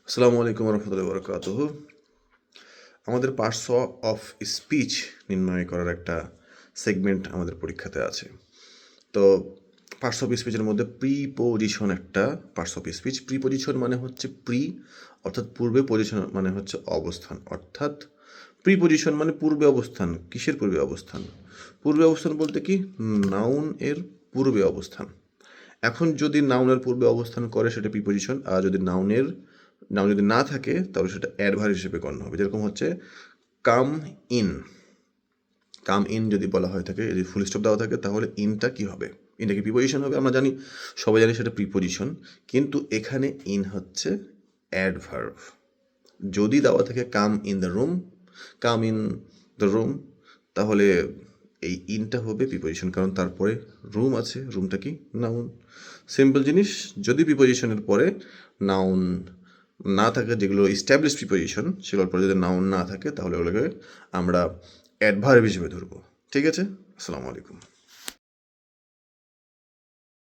আসসালামু আলাইকুম রহমতুল্লাহি ওয়া বারাকাতুহু। আমাদের পার্টস অফ স্পিচ নির্ণয় করার একটা সেগমেন্ট আমাদের পরীক্ষাতে আছে। তো পার্টস অফ স্পিচের মধ্যে প্রিপোজিশন একটা পার্টস অফ স্পিচ। প্রিপোজিশন মানে হচ্ছে অর্থাৎ পূর্বে, পজিশন মানে হচ্ছে অবস্থান, অর্থাৎ প্রিপোজিশন মানে পূর্বে অবস্থান। কিসের পূর্বে অবস্থান? পূর্বে অবস্থান বলতে কি, নাউন এর পূর্বে অবস্থান। এখন যদি নাউনের পূর্বে অবস্থান করে সেটা প্রিপোজিশন, আর যদি নাউন যদি না থাকে তাহলে সেটা অ্যাডভার্ব হিসেবে গণ্য হবে। যেরকম হচ্ছে কাম ইন। কাম ইন যদি বলা হয়ে থাকে, যদি ফুল স্টপ দেওয়া থাকে, তাহলে ইনটা কি হবে? ইনটা কি প্রিপোজিশন হবে? আমরা জানি, সবাই জানি সেটা প্রিপোজিশন, কিন্তু এখানে ইন হচ্ছে অ্যাডভার্ব। যদি দেওয়া থাকে come in the room, come in the room, তাহলে এই ইনটা হবে প্রিপোজিশন, কারণ তারপরে রুম আছে, রুমটা কি নাউন। সিম্পল জিনিস। যদি প্রিপোজিশনের পরে নাউন না থাকে, যেগুলো ইস্টাবলিশ প্রিপোজিশন, সেগুলোর পরে যদি নাউন না থাকে, তাহলে ওগুলোকে আমরা অ্যাডভার্ব হিসেবে ধরবো। ঠিক আছে? আসসালামু আলাইকুম।